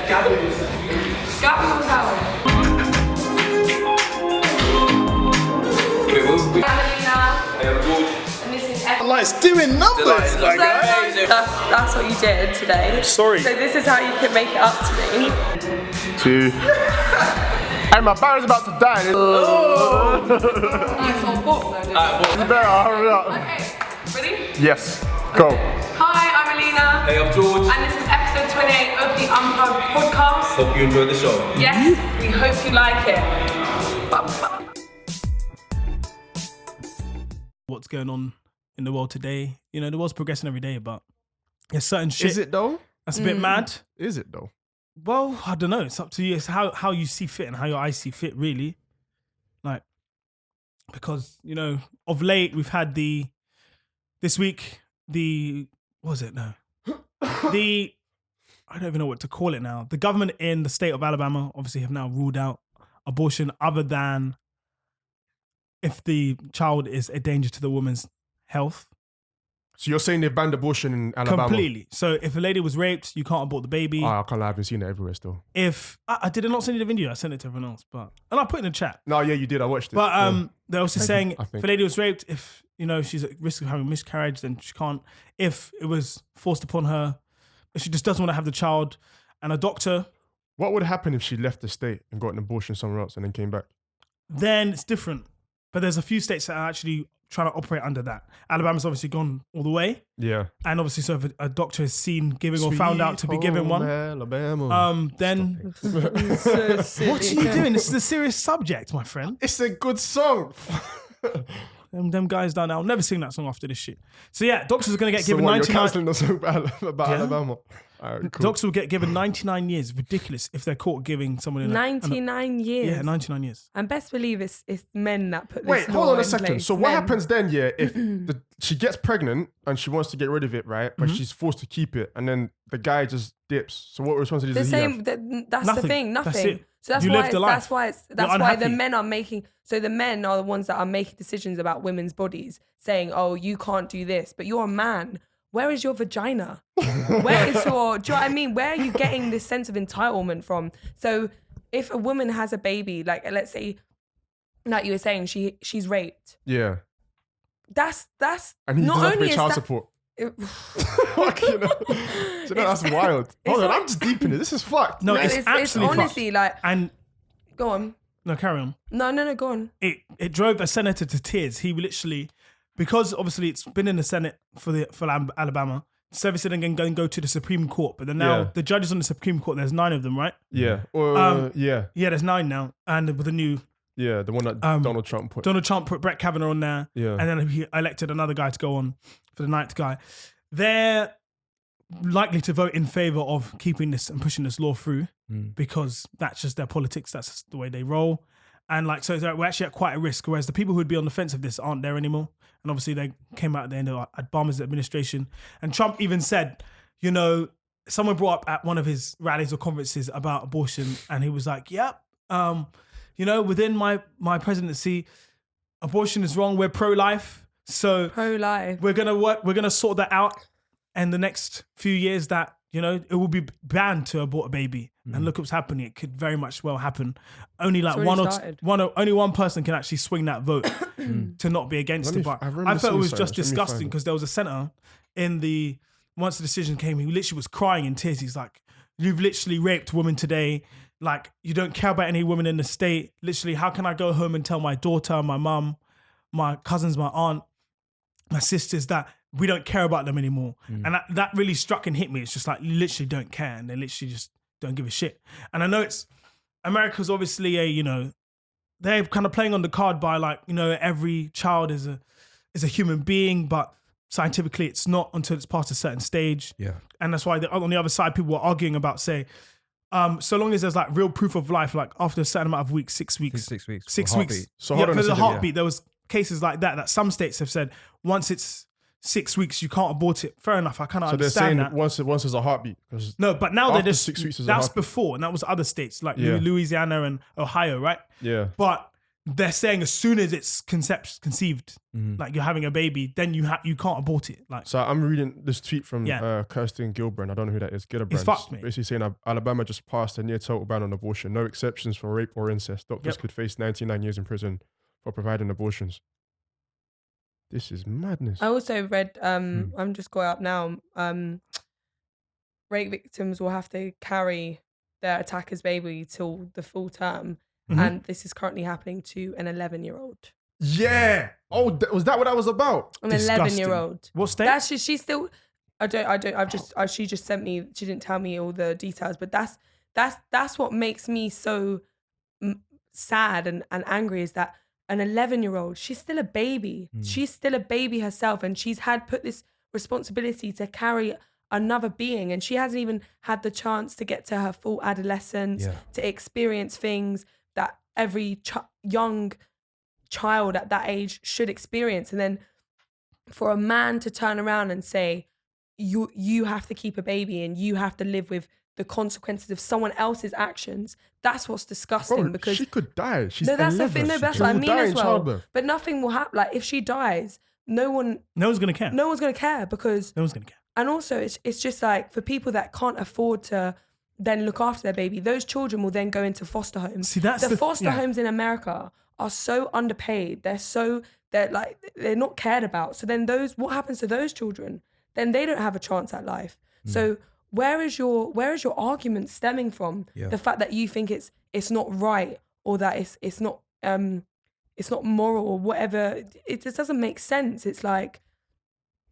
Gavin was out. Amelina. Hey, I'm George. And this is Ep. Like, it's doing numbers, my guy. That's what you did today. Sorry. So this is how you can make it up to me. 2. And my battery's about to die. Nice on book though. You better hurry up. Okay, ready? Yes, go. Hi, I'm Alina. Hey, I'm George. And this is episode 28 of the Unplugged podcast. Hope you enjoyed the show. Yes, we hope you like it. What's going on in the world today? You know, the world's progressing every day, but there's certain shit Is it though? that's a bit mad. Is it though? Well, I don't know. It's up to you. It's how you see fit and how your eyes see fit, really. Like, because, you know, of late we've had this week, I don't even know what to call it now. The government in the state of Alabama obviously have now ruled out abortion other than if the child is a danger to the woman's health. So you're saying they banned abortion in Alabama? Completely. So if a lady was raped, you can't abort the baby. Oh, I can't lie, I haven't seen it everywhere still. If I did not send you the video, I sent it to everyone else, and I put it in the chat. No, yeah, you did. I watched it. But yeah. they're also saying I think. if a lady was raped, if you know she's at risk of having miscarriage, then she can't. If it was forced upon her, if she just doesn't want to have the child, and a doctor, What would happen if she left the state and got an abortion somewhere else and then came back? then it's different. But there's a few states that are actually trying to operate under that. Alabama's obviously gone all the way, Yeah. and obviously, so if a doctor is seen giving or found out to be Sweet given home one, Alabama. then So silly. what are you doing? This is a serious subject, my friend. It's a good song. Them guys done. I'll never sing that song after this shit. So yeah, doctors are going to get So given what, you're 99. cancelling us about Yeah. Alabama? All right, cool. Doctors will get given 99 years. Ridiculous if they're caught giving someone in 99 years. Yeah, 99 years. And best believe it's men that put this Wait, hold law on a in second. place. So what Men. happens then, yeah, if she gets pregnant and she wants to get rid of it, right? But Mm-hmm. she's forced to keep it and then the guy just dips. So what responsibility The does he have? same. That's Nothing. the thing. That's Nothing. it. So that's You why. lived a life. That's why the unhappy. men are making. So the men are the ones that are making decisions about women's bodies, saying, "Oh, you can't do this," but you're a man. Where is your vagina? Where is your? Do you know what I mean? Where are you getting this sense of entitlement from? So if a woman has a baby, like let's say, like you were saying, she's raped. Yeah. That's And he not doesn't have to only pay is child that- support. Fucking hell. Do you know, that's wild. Hold on, I'm just deep in it. This is fucked. No, Yeah. it's it's absolutely honestly like. And Go on. no, carry on. No, go on. It drove a senator to tears. He literally, because obviously it's been in the Senate for Alabama. So obviously then going to go to the Supreme Court, but then now Yeah. the judges on the Supreme Court, there's 9 of them, right? Yeah. Yeah. Yeah, there's 9 now, and with the new Yeah. The one that Donald Trump put. Donald Trump put Brett Kavanaugh on there, Yeah. and then he elected another guy to go on for the 9th guy. They're likely to vote in favor of keeping this and pushing this law through because that's just their politics. That's just the way they roll. And like, so we're actually at quite a risk, whereas the people who'd be on the fence of this aren't there anymore. And obviously they came out at the end of Obama's administration. And Trump even said, you know, someone brought up at one of his rallies or conferences about abortion, and he was like, yep, you know, within my presidency, abortion is wrong. We're pro-life. So Pro-life. we're gonna sort that out in the next few years, that, you know, it will be banned to abort a baby. And look what's happening. It could very much well happen. Only like already only one person can actually swing that vote to not be against Let it. me But I remember I felt it seeing was something. just Let me find disgusting it. because there was a senator once the decision came, he literally was crying in tears. He's like, "You've literally raped women today. Like, you don't care about any women in the state. Literally, how can I go home and tell my daughter, my mum, my cousins, my aunt, my sisters that we don't care about them anymore?" And that really struck and hit me. It's just like, you literally don't care, and they literally just don't give a shit. And I know America's obviously they're kind of playing on the card by, like, you know, every child is a human being, but scientifically it's not until it's past a certain stage. Yeah. And that's why on the other side, people were arguing about, say, so long as there's like real proof of life, like after a certain amount of weeks, 6 weeks. 6 weeks. 6 Or weeks. heartbeat. So hold on a because of the second, heartbeat, there was cases like that some states have said once it's 6 weeks, you can't abort it. Fair enough, I kind of So they're saying understand that. once there's a heartbeat. 'cause No, but now they're after just 6 weeks is a that's heartbeat. before, and that was other states like Yeah. Louisiana and Ohio, right? Yeah. But they're saying as soon as it's conceived, like you're having a baby, then you can't abort it. Like, So I'm reading this tweet from Yeah. Kirsten Gilbrand. I don't know who that is. It's fucked, mate. Basically saying Alabama just passed a near total ban on abortion. No exceptions for rape or incest. Doctors Yep. could face 99 years in prison for providing abortions. This is madness. I also read, I'm just going up now, rape victims will have to carry their attacker's baby till the full term. And this is currently happening to an 11-year-old. Yeah. Oh, was that what that was about? An Disgusting. 11-year-old. What state? That's just, she's still, she just sent me, she didn't tell me all the details, but that's what makes me so sad and angry is that an 11-year-old, she's still a baby. She's still a baby herself, and she's put this responsibility to carry another being, and she hasn't even had the chance to get to her full adolescence, to experience things that every young child at that age should experience. And then for a man to turn around and say, you have to keep a baby and you have to live with the consequences of someone else's actions, that's what's disgusting. Bro, because she could die. She's no, that's 11. the thing. No, that's She what I will mean die as in well. childbirth. But nothing will happen. Like if she dies, no one's gonna care. no one's gonna care because No one's gonna care. and also it's just like for people that can't afford to then look after their baby, those children will then go into foster homes. See, that's the foster yeah. homes in America are so underpaid. They're not cared about. So then what happens to those children? Then they don't have a chance at life. So where is your argument stemming from? The fact that you think it's not right or that it's not moral or whatever. It just doesn't make sense. It's like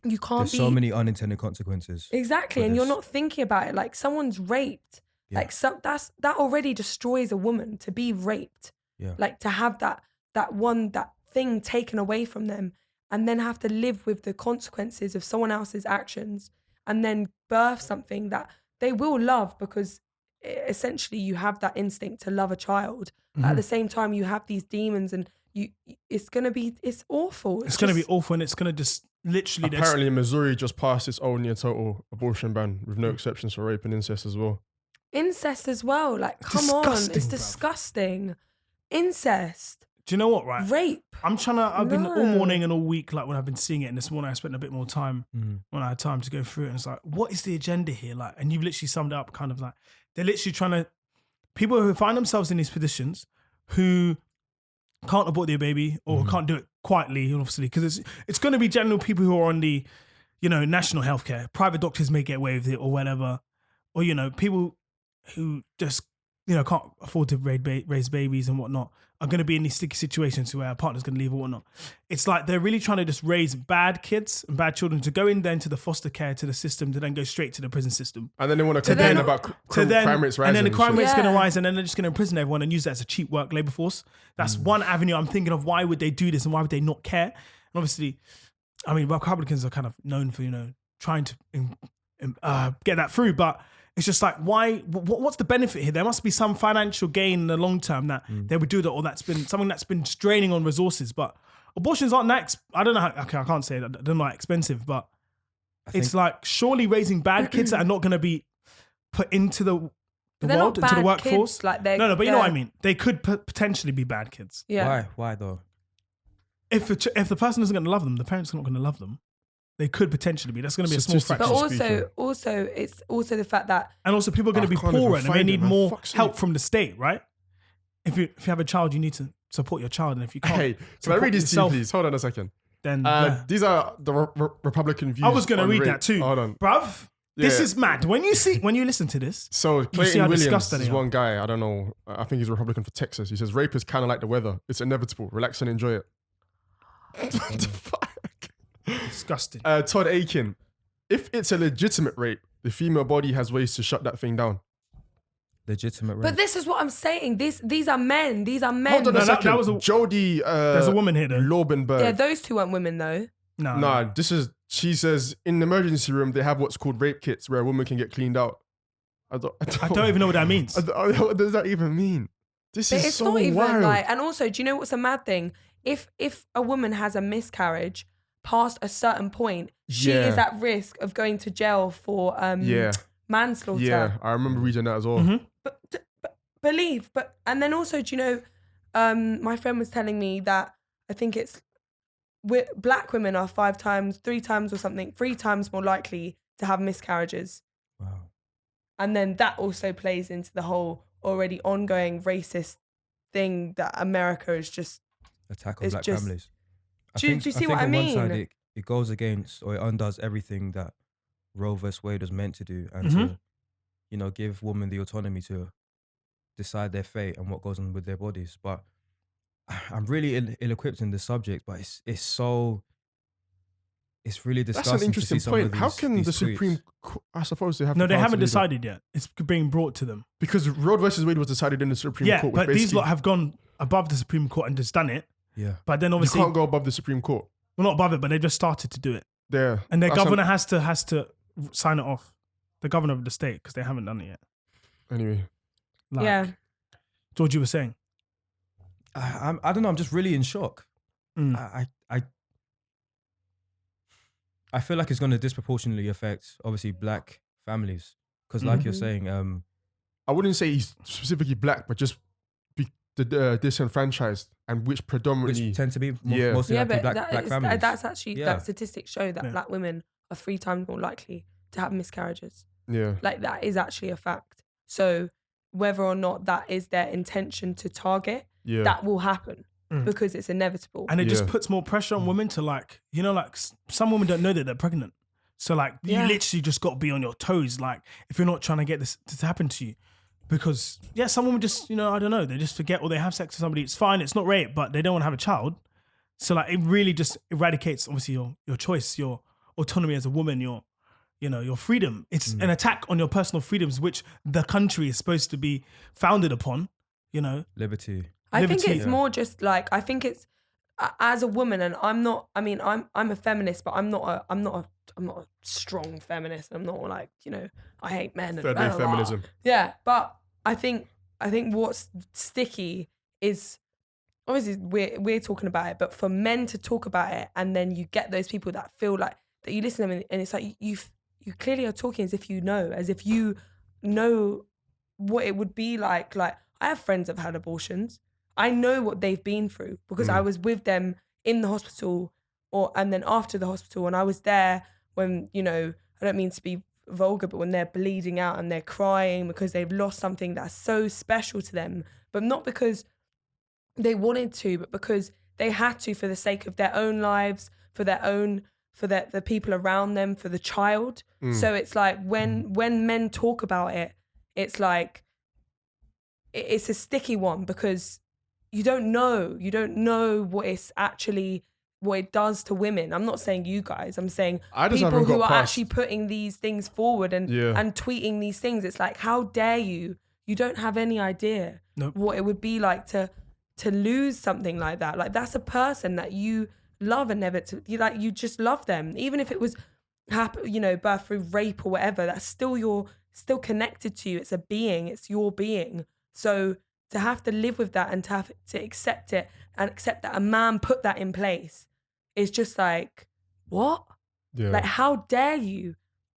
you can't There's so many unintended consequences. Exactly, for and you're this. not thinking about it. Like someone's raped. Yeah. Like that already destroys a woman to be raped. Yeah. Like to have that thing taken away from them and then have to live with the consequences of someone else's actions and then birth something that they will love because essentially you have that instinct to love a child. But at the same time, you have these demons and it's awful. It's gonna be awful, and it's gonna just literally. Apparently, Missouri just passed its own near total abortion ban with no exceptions for rape and incest as well. Incest as well. Like, come on. Disgusting, It's bruv. disgusting. Incest. Do you know what? Right. Rape. I've been all No. morning and all week, like when I've been seeing it, and this morning I spent a bit more time when I had time to go through it. And it's like, what is the agenda here? Like, and you've literally summed it up kind of like, they're literally trying to, people who find themselves in these positions who can't abort their baby or can't do it quietly, obviously, because it's going to be general people who are on the, national healthcare. Private doctors may get away with it or whatever. Or, people who just, can't afford to raise babies and whatnot are going to be in these sticky situations where a partner's going to leave or whatnot. It's like they're really trying to just raise bad kids and bad children to go in then to the foster care, to the system, to then go straight to the prison system. And then they want to So they're complain not- about crime rates rising. And then the crime shit. rate's going to Yeah. rise, and then they're just going to imprison everyone and use that as a cheap work labor force. That's one avenue I'm thinking of. Why would they do this and why would they not care? And obviously, I mean, Republicans are kind of known for, trying to get that through, but it's just like, why? What's the benefit here? There must be some financial gain in the long term that they would do that, or that's been something that's been straining on resources. But abortions aren't that. I don't know. Okay, I can't say that they're not expensive, but it's like surely raising bad kids that are not going to be put into the They're world, not into the bad workforce. kids, like they're- no, but you know what I they're- mean. They could potentially be bad kids. Yeah. Why though? If the person isn't going to love them, the parents are not going to love them. They could potentially be. That's going to be a small Statistically fraction. But speaking. also, it's also the fact that And also, people are going to I be can't even poorer and they find it, need man. more Fuck's help sake. from the state, right? If you have a child, you need to support your child, and if you can't, Hey, can I support read these to you, yourself, please? Hold on a second. then These are the Republican views. I was going to on read rape. that too, Hold on. bruv. This Yeah. is mad. When you listen to this, So see Clayton how Williams disgusting is they are. one guy. I don't know. I think he's Republican for Texas. He says rape is kind of like the weather. It's inevitable. Relax and enjoy it. What the fuck? disgusting. Todd Aiken. If it's a legitimate rape, the female body has ways to shut that thing down. Legitimate rape. But this is what I'm saying. These are men. These are men. Hold on No, a that second. was a- Jodie. There's a woman here though. Laubenberg. Yeah, those two weren't women though. No, Nah, she says in the emergency room they have what's called rape kits where a woman can get cleaned out. I don't even know what that means. What does that even mean? This But is it's so not even wild. like. And also, do you know what's a mad thing? If a woman has a miscarriage past a certain point, she Yeah. is at risk of going to jail for Yeah. manslaughter. Yeah, I remember reading that as well. Mm-hmm. But and then also, do you know, My friend was telling me that I think it's black women are 3 times more likely to have miscarriages. Wow. And then that also plays into the whole already ongoing racist thing that America is just. Attack on It's black just- families. Do you see what I on one side, mean? it goes against or it undoes everything that Roe vs. Wade was meant to do, and Mhm. to, give women the autonomy to decide their fate and what goes on with their bodies. But I'm really ill-equipped in this subject, but it's really That's disgusting an to see interesting some of point. How these- can these the tweets. Supreme Court, I suppose they have No, the they power to haven't do that. decided yet. It's being brought to them. Because Roe versus Wade was decided in the Supreme Yeah, Court. Which but these basically- lot have gone above the Supreme Court and just done it. Yeah. But then you obviously, can't go above the Supreme Court. well, not above it, but they just started to do it. There. And their That's governor has to sign it off. The governor of the state, because they haven't done it yet. Anyway. Like, Yeah. George, you were saying. I don't know. I'm just really in shock. Mm. I feel like it's going to disproportionately affect, obviously, black families. Because like you're Mhm. saying, I wouldn't say he's specifically black, but just the disenfranchised, and which predominantly. which tend to be Yeah. mostly Yeah, likely but black families. that's actually Yeah. that statistics show that Yeah. black women are 3 times more likely to have miscarriages. Yeah. Like that is actually a fact. So whether or not that is their intention to target, Yeah. that will happen Mm. because it's inevitable. And it just Yeah. puts more pressure on women to some women don't know that they're pregnant. So you Yeah. literally just got to be on your toes. Like if you're not trying to get this to happen to you, because some women just, I don't know, they just forget or they have sex with somebody. It's fine. It's not rape, but they don't want to have a child. So it really just eradicates obviously your choice, your autonomy as a woman, your freedom. It's an attack on your personal freedoms, which the country is supposed to be founded upon, Liberty. I think liberty, it's more just like I think it's as a woman, and I'm a feminist, but I'm not a strong feminist. I'm not like I hate men. Third and day blah, blah, blah. feminism. Yeah, but I think what's sticky is obviously we're talking about it, but for men to talk about it, and then you get those people that feel like that you listen to them, and it's like you clearly are talking as if you know what it would be like. Like I have friends that have had abortions. I know what they've been through because I was with them in the hospital and then after the hospital, and I was there when, I don't mean to be vulgar, but when they're bleeding out and they're crying because they've lost something that's so special to them, but not because they wanted to, but because they had to for the sake of their own lives, for the people around them, for the child. So it's like when men talk about it, it's like it's a sticky one because you don't know what it does to women. I'm not saying you guys. I'm saying I just people haven't got who are past- actually putting these things forward and tweeting these things. It's like, how dare you? You don't have any idea Nope. what it would be like to lose something like that. Like that's a person that you love and you just love them. Even if it was birth through rape or whatever, that's still still connected to you. It's a being, it's your being. So to have to live with that and to have to accept it and accept that a man put that in place is just like, what? Yeah. Like, how dare you?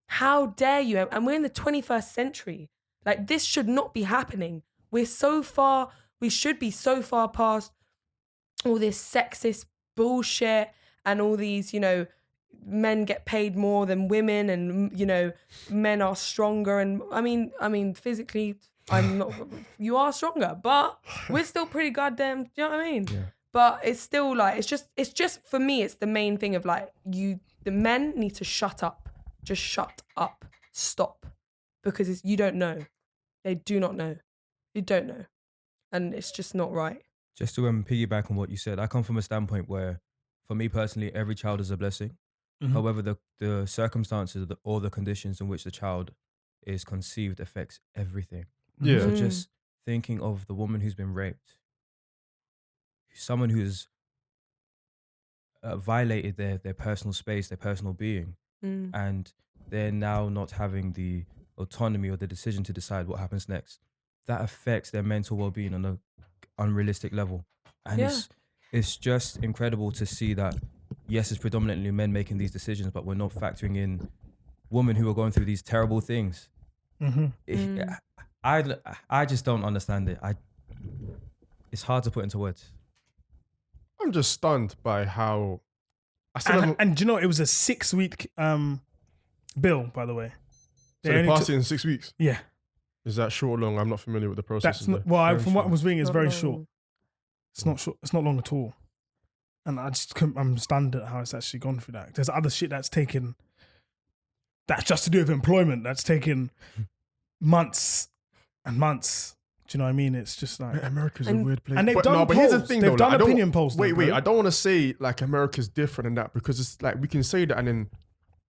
How dare you? And we're in the 21st century. Like, this should not be happening. We should be so far past all this sexist bullshit and all these, men get paid more than women and, men are stronger. And I mean, physically, I'm not, you are stronger, but we're still pretty goddamn, do you know what I mean? Yeah. But it's still like, it's just for me, it's the main thing of like, the men need to shut up. Just shut up. Stop. Because you don't know. They do not know. You don't know. And it's just not right. Just to piggyback on what you said, I come from a standpoint where, for me personally, every child is a blessing. Mhm. However, the circumstances or the conditions in which the child is conceived affects everything. Yeah. So Mm. just thinking of the woman who's been raped, someone who's violated their personal space, their personal being, Mm. and they're now not having the autonomy or the decision to decide what happens next. That affects their mental well-being on an unrealistic level. And Yeah. it's just incredible to see that, yes, it's predominantly men making these decisions, but we're not factoring in women who are going through these terrible things. Mm-hmm. Mm. I just don't understand it. It's hard to put into words. I'm just stunned by how. I still haven't- And do you know, it was a 6-week bill, by the way. so they only passed took- it in 6 weeks. Yeah. Is that short or long? I'm not familiar with the process. That's not, well, from what I was reading, it's Not very long. short. It's not short. It's not long at all. And I just couldn't, I'm stunned at how it's actually gone through that. There's other shit that's taken, that's just to do with employment, that's taken months and months. Do you know what I mean? It's just like, America's And- a weird place. and they've But done but here's the polls. thing, They've though, done like, I don't- opinion polls, though, Wait, bro. I don't want to say like America's different than that, because it's like we can say that and then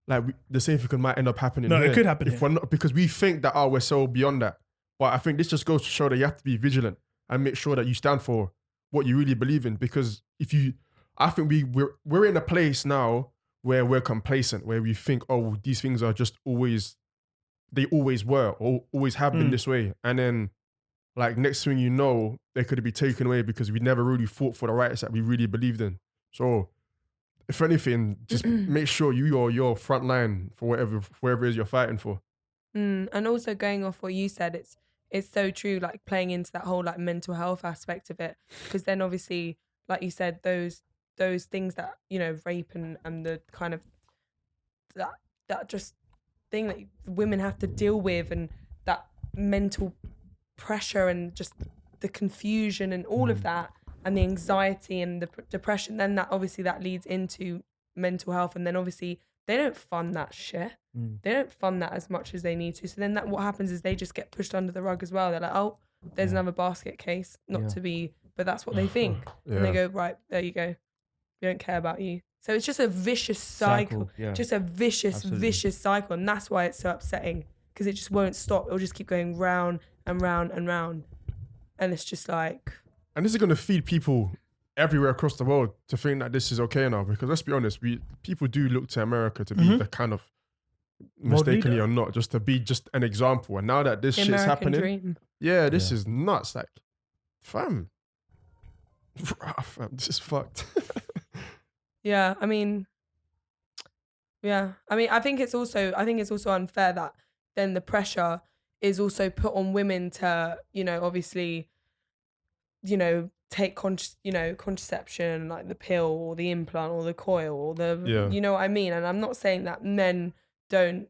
like the same thing might end up happening. No, it here could happen if here. we're not, because we think that we're so beyond that. But I think this just goes to show that you have to be vigilant and make sure that you stand for what you really believe in. Because I think we're in a place now where we're complacent, where we think, oh, these things are just they always were or always have been this way, and then like next thing you know, they could be taken away because we never really fought for the rights that we really believed in. So, if anything, just make sure you're front line for wherever it is you're fighting for. And also going off what you said, it's so true, like playing into that whole like mental health aspect of it, because then obviously, like you said, those things that, you know, rape and the kind of that just thing that women have to deal with, and that mental pressure and just the confusion and all of that, and the anxiety and the depression, then that obviously that leads into mental health. And then obviously they don't fund that shit. They don't fund that as much as they need to. So then what happens is they just get pushed under the rug as well. They're like, oh, there's another basket case, not to be, but that's what they think. And they go, right, there you go. We don't care about you. So it's just a vicious cycle. Yeah. Just a vicious, Absolutely. vicious cycle. And that's why it's so upsetting, because it just won't stop. It'll just keep going round and round and round. And it's just like... And this is going to feed people everywhere across the world to think that this is okay now. Because let's be honest, people do look to America to be the kind of, mistakenly leader. or not, just to be just an example. And now that this the shit's American happening, dream. yeah, this is nuts. Like, fam, this is fucked. Yeah, I mean, I think it's also unfair that then the pressure is also put on women to, you know, obviously, you know, take contraception, like the pill or the implant or the coil or the, you know what I mean? And I'm not saying that men don't,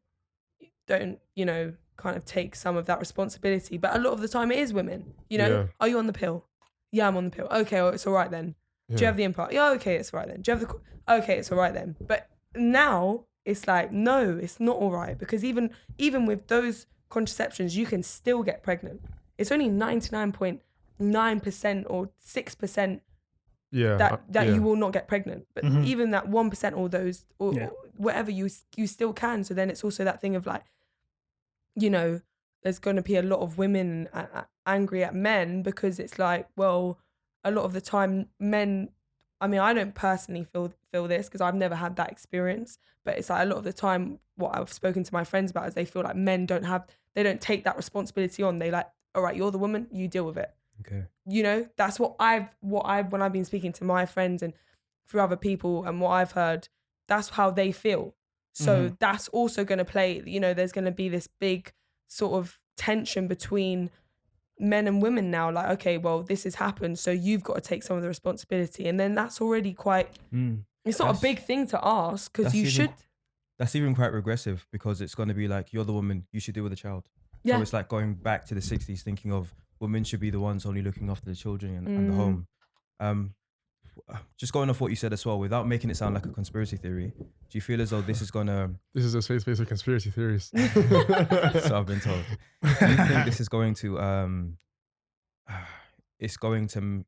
you know, kind of take some of that responsibility, but a lot of the time it is women, you know. Yeah. Are you on the pill? Yeah, I'm on the pill. Okay, well, it's all right then. Do you have the implant? Yeah, okay, it's all right then. Do you have the... Okay, it's all right then. But now it's like, no, it's not all right, because even with those contraceptions, you can still get pregnant. It's only 99.9% or 6% that you will not get pregnant. But even that 1% or those or whatever, you still can. So then it's also that thing of like, you know, there's going to be a lot of women angry at men, because it's like, well, a lot of the time men, I mean, I don't personally feel this because I've never had that experience, but it's like a lot of the time what I've spoken to my friends about is they feel like men don't take that responsibility on. They like, all right, you're the woman, you deal with it. Okay. You know, that's when I've been speaking to my friends and through other people and what I've heard, that's how they feel. So that's also going to play, you know, there's going to be this big sort of tension between men and women now. Like, okay, well, this has happened, so you've got to take some of the responsibility. And then that's already quite, it's not a big thing to ask, because you should. That's even quite regressive, because it's going to be like, you're the woman, you should deal with the child. Yeah. So it's like going back to the 60s, thinking of women should be the ones only looking after the children and the home. Just going off what you said as well, without making it sound like a conspiracy theory, do you feel as though this is going to... This is a safe space of conspiracy theories. So I've been told. Do you think this is going to... it's going to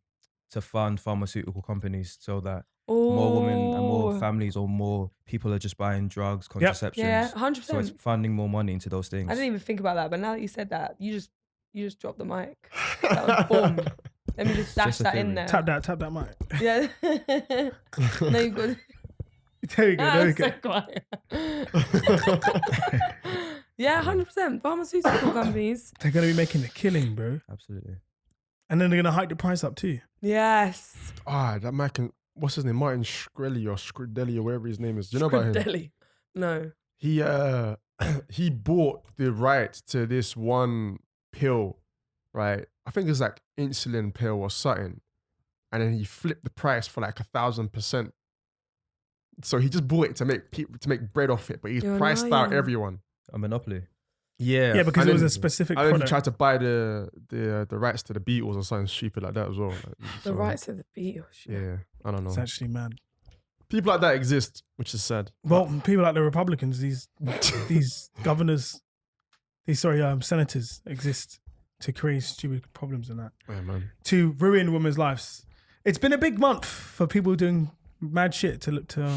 fund pharmaceutical companies so that more women and more families or more people are just buying drugs, contraceptions? Yeah, 100%. So it's funding more money into those things. I didn't even think about that, but now that you said that, you just dropped the mic. That was boom. Let me just dash Just a that in theory. there. Tap that mic. Yeah. No, you've got. There you go. There you go. So quiet. Yeah, 100%. Pharmaceutical companies. They're gonna be making a killing, bro. Absolutely. And then they're gonna hike the price up too. Yes. That man can, what's his name? Martin Shkreli or Shkreli or whatever his name is. Do you know about him? Deli. No. He bought the right to this one pill right? I think it's like insulin pill or something. And then he flipped the price for like 1,000%. So he just bought it to make bread off it, but he's You're priced out lying. everyone. A monopoly. Yeah, because and it was then- a specific And then he product. tried to buy the rights to the Beatles or something stupid like that as well. The rights of the Beatles. Yeah, I don't know. It's actually mad. People like that exist, which is sad. Well, people like the Republicans, these governors, senators exist to create stupid problems and that, Yeah, man. to ruin women's lives. It's been a big month for people doing mad shit to look to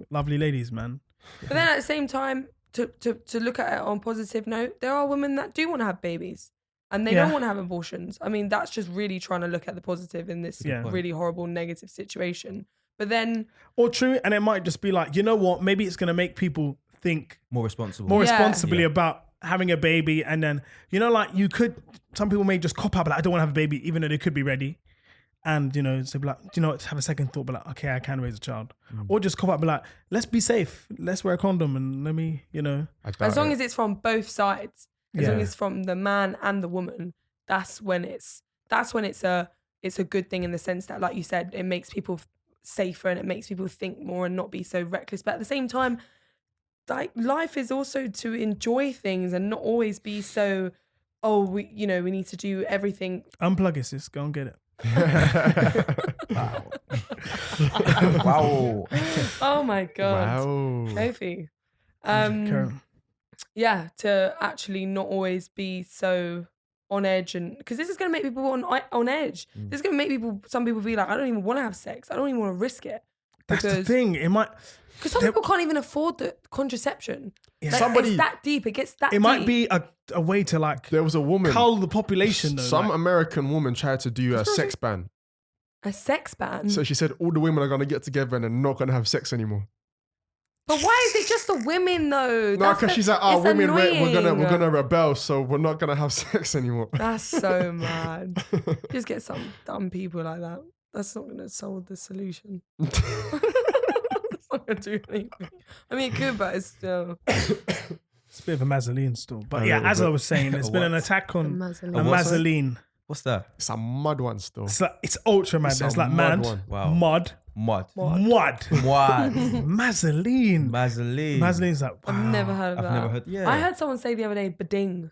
lovely ladies, man. But then at the same time, to look at it on a positive note, there are women that do want to have babies and they don't Yeah. want to have abortions. I mean, that's just really trying to look at the positive in this Yeah. really horrible negative situation. But then, Or true, and it might just be like, you know what? Maybe it's going to make people think More responsible. more Yeah. responsibly Yeah. about having a baby, and then like some people may just cop out, but like, I don't want to have a baby, even though they could be ready, and so be like, have a second thought, but like, okay, I can raise a child, or just cop out, but like, let's be safe, let's wear a condom, and let me, I doubt as long it. as it's from both sides, as long Yeah. as it's from the man and the woman, that's when it's a good thing in the sense that, like you said, it makes people safer and it makes people think more and not be so reckless. But at the same time, like, life is also to enjoy things and not always be so, we need to do everything. unplug it, sis, go and get it. Wow. Oh my god, Wow. Sophie. Karen. Yeah, to actually not always be so on edge, and because this is going to make people on edge. This is going to make some people be like, I don't even want to have sex. I don't even want to risk it. That's the thing. It might Because some people can't even afford the contraception. Yeah. Like, Somebody- it's that deep. It gets that it deep. might be a way to like There was a woman. cull the population though. Some like- American woman tried to do a sex ban. a sex ban. So she said all the women are going to get together and they're not going to have sex anymore. But why is it just the women though? No, That's because the- she's like, it's women, we're annoying. gonna rebel, so we're not gonna have sex anymore. That's so mad. Just get some dumb people like that. That's not going to solve the solution. It's not going to do anything. I mean, it could, but it's still It's a bit of a Mazzoline still. But A yeah, little as I bit. was saying, there's been an What? attack on a Mazzoline. what, sorry? Mazzoline. What's that? It's a mud one still. It's ultra mad. It's It's a like mud mad, one. Wow. mud, Mud. mud, What? Mazzoline. Mazzoline. Mazzoline's like, wow. I've never heard of I've that. never heard. Yeah. I heard someone say the other day, beding.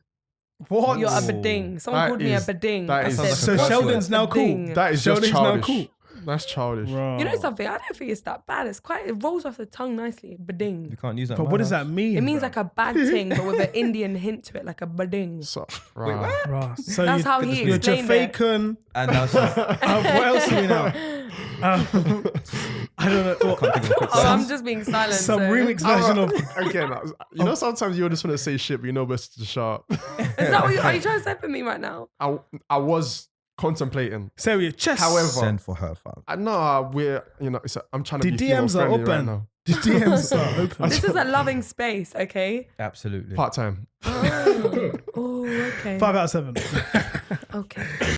What? You're a Oh. beding. Someone That called me a is- beding. that I is- said, That sounds So like a Sheldon's now cool. beding. That is Sheldon's just now childish. cool. That's childish. Bro. You know something? I don't think it's that bad. It rolls off the tongue nicely. Beding. You can't use that. But in my what does house. that mean? It means bro? like a bad thing, but with an Indian hint to it, like a beding. So, right. Bro, so That's you- how he you're explained it. Jamaican. And now she's What else do we know? I don't know. can't think of a quick Oh, I'm sentence. just being silent. Some so. remix version of. Again, sometimes you just want to say shit, but you know best to shut up. Is that what are you trying to say for me right now? I was contemplating. Say with your chest. However, Send for her, fam. I'm trying to The be DMs are female-friendly right open. now. The DMs are open. This is a loving space, okay? Absolutely. Part time. Oh, okay. 5 out of 7. Okay.